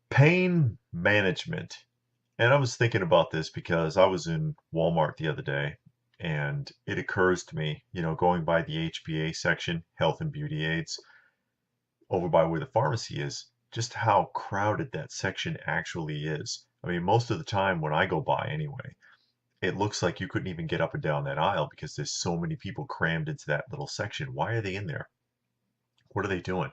Pain management. And I was thinking about this because I was in Walmart the other day and it occurs to me, going by the HBA section, health and beauty aids, over by where the pharmacy is, just how crowded that section actually is. I mean, most of the time when I go by anyway, it looks like you couldn't even get up and down that aisle because there's so many people crammed into that little section. Why are they in there? What are they doing?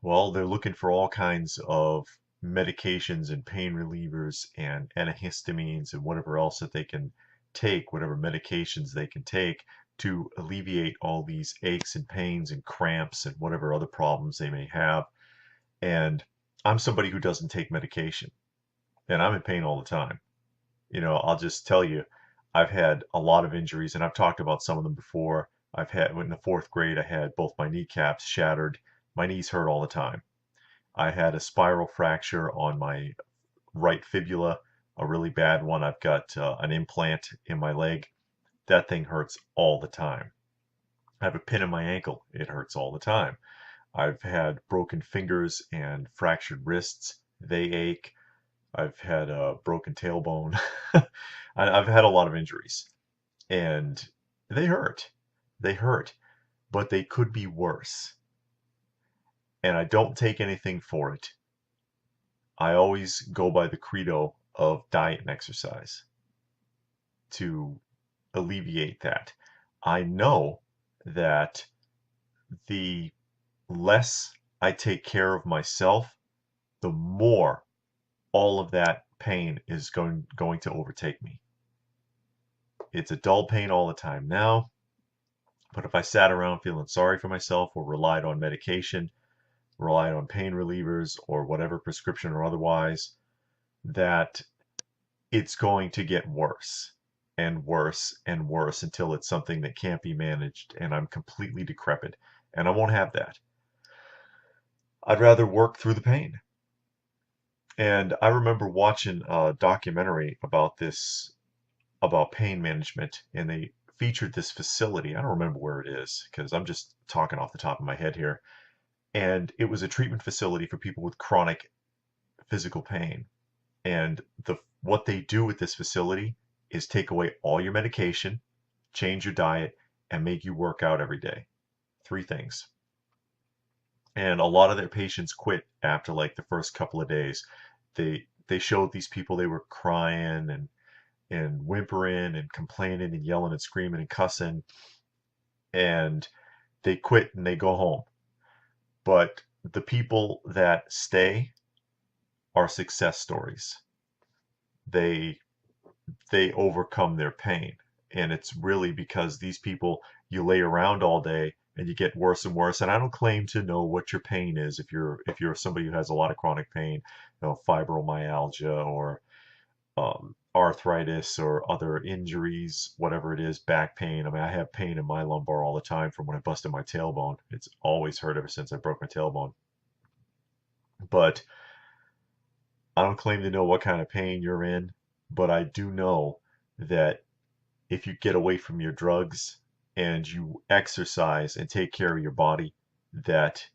Well, they're looking for all kinds of medications and pain relievers and antihistamines and whatever else that they can take, whatever medications they can take to alleviate all these aches and pains and cramps and whatever other problems they may have. And I'm somebody who doesn't take medication and I'm in pain all the time. I'll just tell you, I've had a lot of injuries and I've talked about some of them before. In the fourth grade, I had both my kneecaps shattered. My knees hurt all the time. I had a spiral fracture on my right fibula, a really bad one. I've got an implant in my leg. That thing hurts all the time. I have a pin in my ankle. It hurts all the time. I've had broken fingers and fractured wrists. They ache. I've had a broken tailbone. I've had a lot of injuries and they hurt. They hurt, but they could be worse. And I don't take anything for it. I always go by the credo of diet and exercise to alleviate that. I know that the less I take care of myself, the more all of that pain is going to overtake me. It's a dull pain all the time now, but if I sat around feeling sorry for myself or relied on medication, relied on pain relievers or whatever, prescription or otherwise, that it's going to get worse and worse and worse until it's something that can't be managed and I'm completely decrepit. And I won't have that. I'd rather work through the pain. And I remember watching a documentary about this, about pain management, and they featured this facility. I don't remember where it is because I'm just talking off the top of my head here. And it was a treatment facility for people with chronic physical pain. And what they do at this facility is take away all your medication, change your diet, and make you work out every day. 3 things. And a lot of their patients quit after like the first couple of days. They showed these people they were crying and whimpering and complaining and yelling and screaming and cussing, and they quit and they go home. But the people that stay are success stories. They overcome their pain, and it's really because these people, you lay around all day and you get worse and worse. And I don't claim to know what your pain is. If you're somebody who has a lot of chronic pain, fibromyalgia or arthritis or other injuries, whatever it is, back pain. I mean, I have pain in my lumbar all the time from when I busted my tailbone. It's always hurt ever since I broke my tailbone. But I don't claim to know what kind of pain you're in, but I do know that if you get away from your drugs and you exercise and take care of your body, that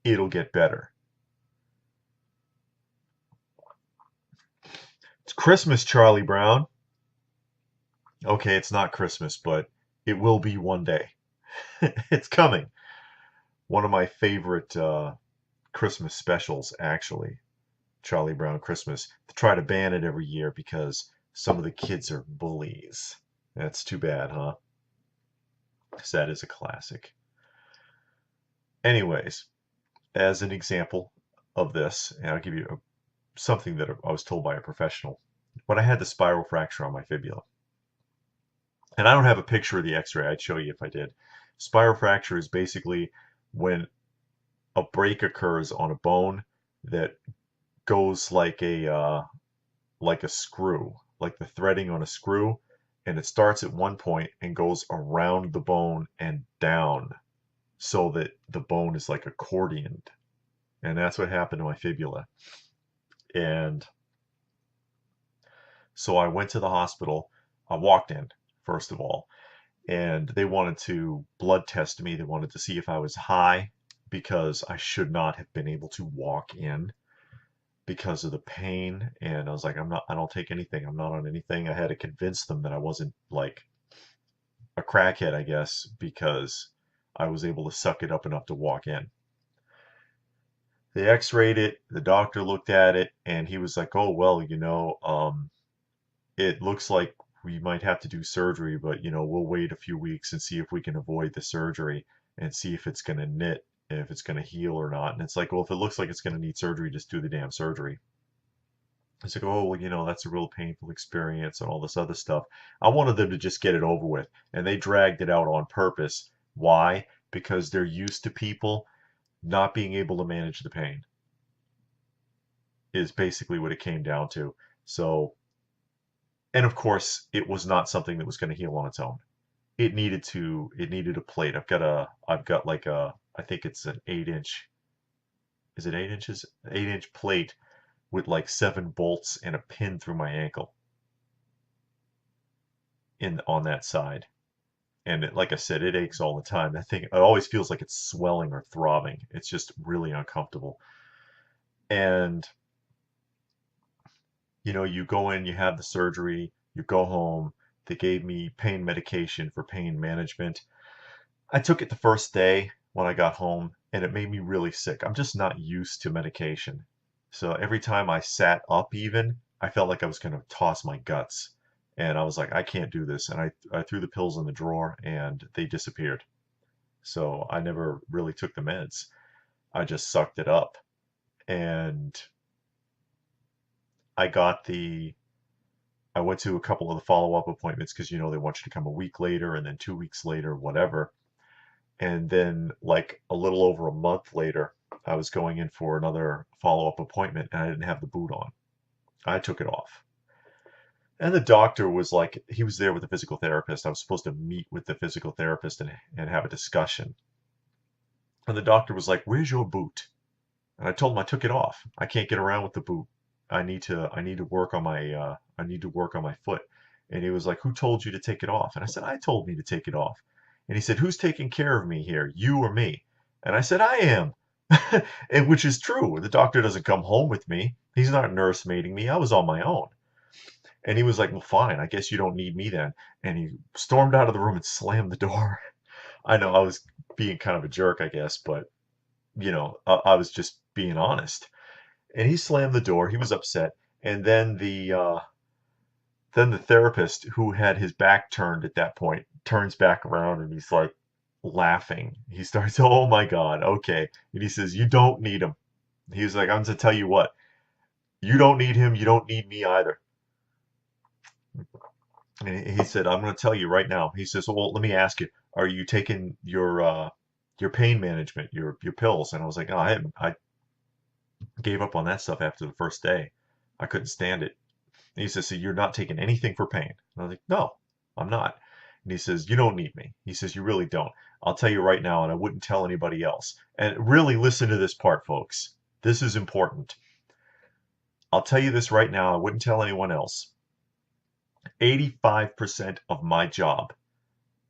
it'll get better. It's Christmas, Charlie Brown. Okay, it's not Christmas, but it will be one day. It's coming. One of my favorite Christmas specials, actually, Charlie Brown Christmas. They try to ban it every year because some of the kids are bullies. That's too bad, huh? Because that is a classic. Anyways, as an example of this, and I'll give you something that I was told by a professional. When I had the spiral fracture on my fibula, and I don't have a picture of the x-ray, I'd show you if I did. Spiral fracture is basically when a break occurs on a bone that goes like a screw, like the threading on a screw, and it starts at one point and goes around the bone and down so that the bone is like accordioned. And that's what happened to my fibula. And so I went to the hospital. I walked in, first of all, and they wanted to blood test me. They wanted to see if I was high because I should not have been able to walk in because of the pain. And I was like, I don't take anything. I'm not on anything. I had to convince them that I wasn't like a crackhead, I guess, because I was able to suck it up enough to walk in. They x-rayed it. The doctor looked at it and he was like, oh, well, it looks like we might have to do surgery, but we'll wait a few weeks and see if we can avoid the surgery and see if it's going to knit and if it's going to heal or not. And it's like, well, if it looks like it's going to need surgery, just do the damn surgery. It's like, oh, well, that's a real painful experience and all this other stuff. I wanted them to just get it over with, and they dragged it out on purpose. Why? Because they're used to people not being able to manage the pain, is basically what it came down to. So, and of course, it was not something that was going to heal on its own. It needed a plate. I've got like I think it's an 8 inch, is it 8 inches? 8 inch plate with like 7 bolts and a pin through my ankle on that side. And like I said, it aches all the time. That thing, it always feels like it's swelling or throbbing. It's just really uncomfortable. And you go in, you have the surgery, you go home. They gave me pain medication for pain management. I took it the first day when I got home, and it made me really sick. I'm just not used to medication. So every time I sat up even, I felt like I was going to toss my guts. And I was like, I can't do this. And I threw the pills in the drawer and they disappeared. So I never really took the meds. I just sucked it up. And I went to a couple of the follow-up appointments because, they want you to come a week later and then 2 weeks later, whatever. And then like a little over a month later, I was going in for another follow-up appointment and I didn't have the boot on. I took it off. And the doctor was like, he was there with the physical therapist. I was supposed to meet with the physical therapist and have a discussion. And the doctor was like, where's your boot? And I told him I took it off. I can't get around with the boot. I need to work on my foot. And he was like, who told you to take it off? And I said, I told me to take it off. And he said, who's taking care of me here, you or me? And I said, I am. And which is true. The doctor doesn't come home with me. He's not nursemaiding me. I was on my own. And he was like, well, fine. I guess you don't need me then. And he stormed out of the room and slammed the door. I know I was being kind of a jerk, I guess, but I was just being honest. And he slammed the door. He was upset. And then the therapist, who had his back turned at that point, turns back around and he's like laughing. He starts, oh my God, okay. And he says, you don't need him. He's like, I'm going to tell you what, you don't need him. You don't need me either. And he said, I'm going to tell you right now. He says, well, let me ask you, are you taking your pain management, your pills? And I was like, oh, I gave up on that stuff after the first day. I couldn't stand it. And he says, so you're not taking anything for pain? And I was like, no, I'm not. And he says, you don't need me. He says, you really don't. I'll tell you right now, and I wouldn't tell anybody else. And really listen to this part, folks. This is important. I'll tell you this right now. I wouldn't tell anyone else. 85% of my job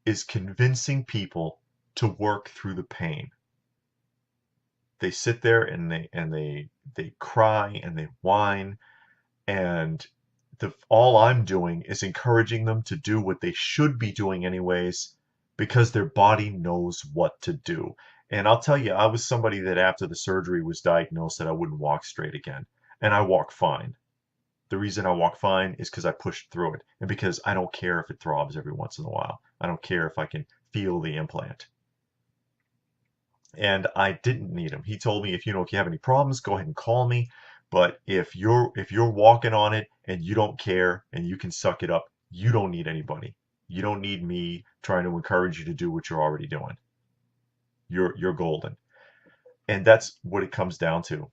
is convincing people to work through the pain. They sit there and they cry and they whine, and all I'm doing is encouraging them to do what they should be doing anyways, because their body knows what to do. And I'll tell you, I was somebody that after the surgery was diagnosed that I wouldn't walk straight again, and I walk fine. The reason I walk fine is because I pushed through it, and because I don't care if it throbs every once in a while. I don't care if I can feel the implant. And I didn't need him. He told me, if you have any problems, go ahead and call me. But if you're walking on it and you don't care and you can suck it up, you don't need anybody. You don't need me trying to encourage you to do what you're already doing. You're golden. And that's what it comes down to.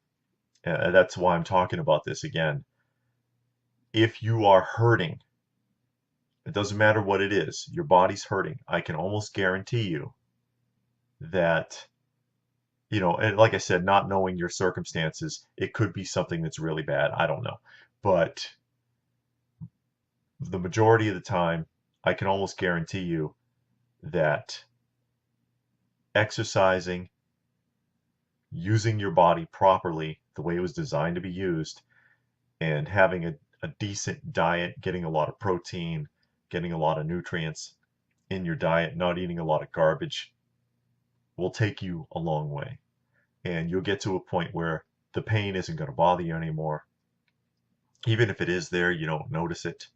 That's why I'm talking about this again. If you are hurting, it doesn't matter what it is, your body's hurting, I can almost guarantee you that, and like I said, not knowing your circumstances, it could be something that's really bad. I don't know. But the majority of the time, I can almost guarantee you that exercising, using your body properly the way it was designed to be used, and having a decent diet, getting a lot of protein, getting a lot of nutrients in your diet, not eating a lot of garbage, will take you a long way. And you'll get to a point where the pain isn't going to bother you anymore. Even if it is there, you don't notice it.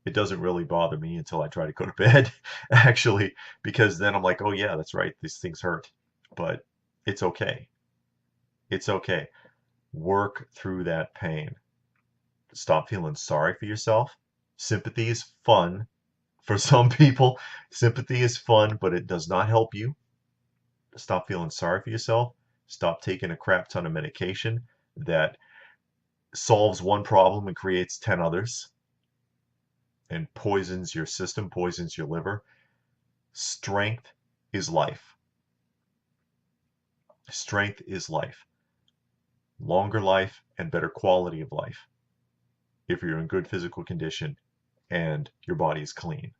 It doesn't really bother me until I try to go to bed, actually, because then I'm like, oh yeah, that's right, these things hurt. But it's okay. It's okay. Work through that pain. Stop feeling sorry for yourself. Sympathy is fun for some people. Sympathy is fun, but it does not help you. Stop feeling sorry for yourself. Stop taking a crap ton of medication that solves one problem and creates 10 others and poisons your system, poisons your liver. Strength is life. Strength is life. Longer life and better quality of life if you're in good physical condition and your body is clean.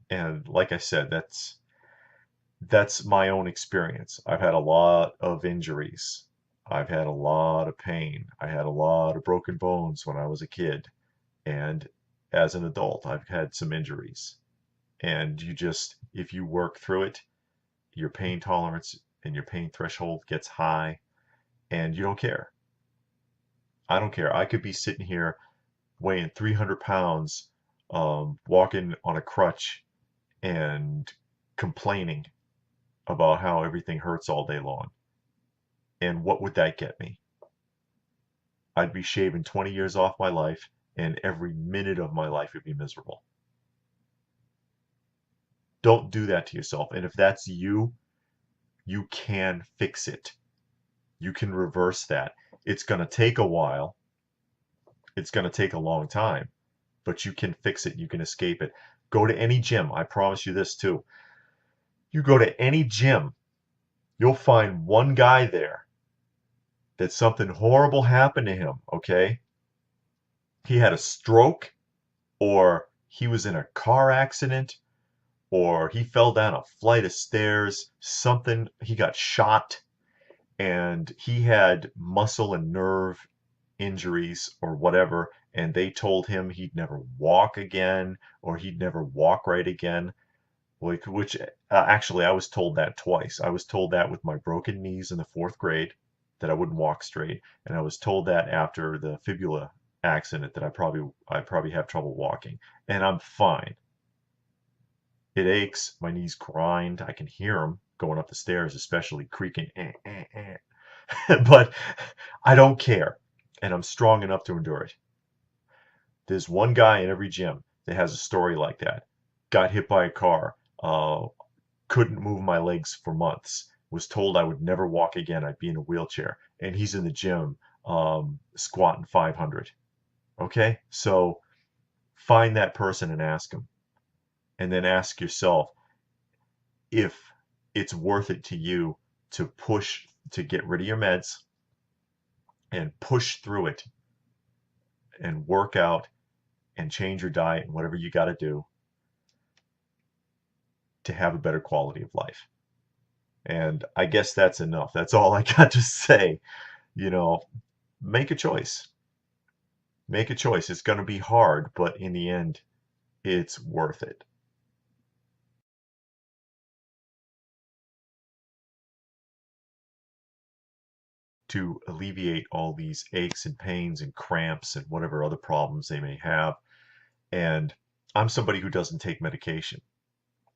And like I said, that's my own experience. I've had a lot of injuries. I've had a lot of pain. I had a lot of broken bones when I was a kid. And as an adult, I've had some injuries. And if you work through it, your pain tolerance and your pain threshold gets high, and you don't care. I don't care. I could be sitting here weighing 300 pounds, walking on a crutch and complaining about how everything hurts all day long. And what would that get me? I'd be shaving 20 years off my life, and every minute of my life would be miserable. Don't do that to yourself. And if that's you, you can fix it. You can reverse that. It's going to take a while. It's going to take a long time, but you can fix it. You can escape it. Go to any gym. I promise you this too. You go to any gym, you'll find one guy there that something horrible happened to him, okay? He had a stroke, or he was in a car accident, or he fell down a flight of stairs, something, he got shot, and he had muscle and nerve injuries or whatever, and they told him he'd never walk again, or he'd never walk right again. Which actually, I was told that twice. I was told that with my broken knees in the 4th grade, that I wouldn't walk straight, and I was told that after the fibula accident that I probably have trouble walking, and I'm fine. It aches, my knees grind, I can hear them going up the stairs, especially creaking, but I don't care, and I'm strong enough to endure it. There's one guy in every gym that has a story like that. Got hit by a car, couldn't move my legs for months, was told I would never walk again, I'd be in a wheelchair, and he's in the gym squatting 500. Okay, so find that person and ask him, and then ask yourself if it's worth it to you to push to get rid of your meds and push through it and work out and change your diet and whatever you got to do to have a better quality of life. And I guess that's enough. That's all I got to say. Make a choice. Make a choice. It's going to be hard, but in the end, it's worth it. To alleviate all these aches and pains and cramps and whatever other problems they may have. And I'm somebody who doesn't take medication,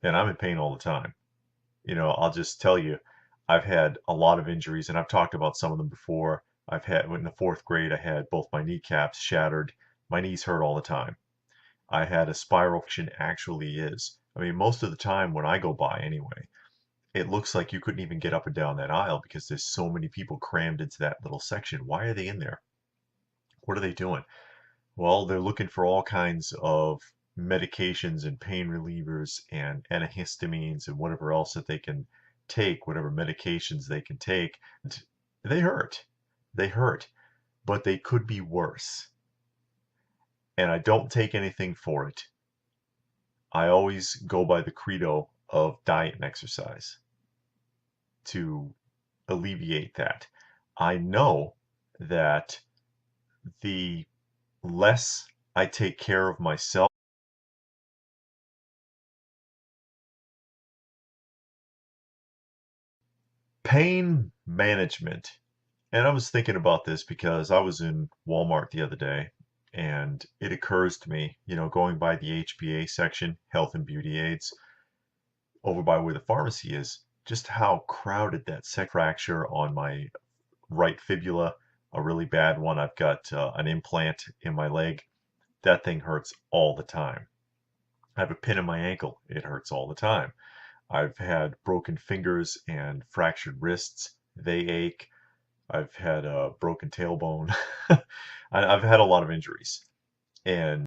and I'm in pain all the time. I'll just tell you, I've had a lot of injuries, and I've talked about some of them before. In the 4th grade, I had both my kneecaps shattered. My knees hurt all the time. I had a spiral fracture, actually is. I mean, most of the time when I go by anyway, it looks like you couldn't even get up and down that aisle because there's so many people crammed into that little section. Why are they in there? What are they doing? Well, they're looking for all kinds of medications and pain relievers and antihistamines and whatever else that they can take, whatever medications they can take. They hurt. They hurt, but they could be worse. And I don't take anything for it. I always go by the credo of diet and exercise. to alleviate that. I know that the less I take care of myself, pain management. And I was thinking about this because I was in Walmart the other day and it occurs to me, going by the HBA section, health and beauty aids, over by where the pharmacy is, just how crowded that fracture on my right fibula, a really bad one. I've got an implant in my leg. That thing hurts all the time. I have a pin in my ankle. It hurts all the time. I've had broken fingers and fractured wrists. They ache. I've had a broken tailbone. I've had a lot of injuries. And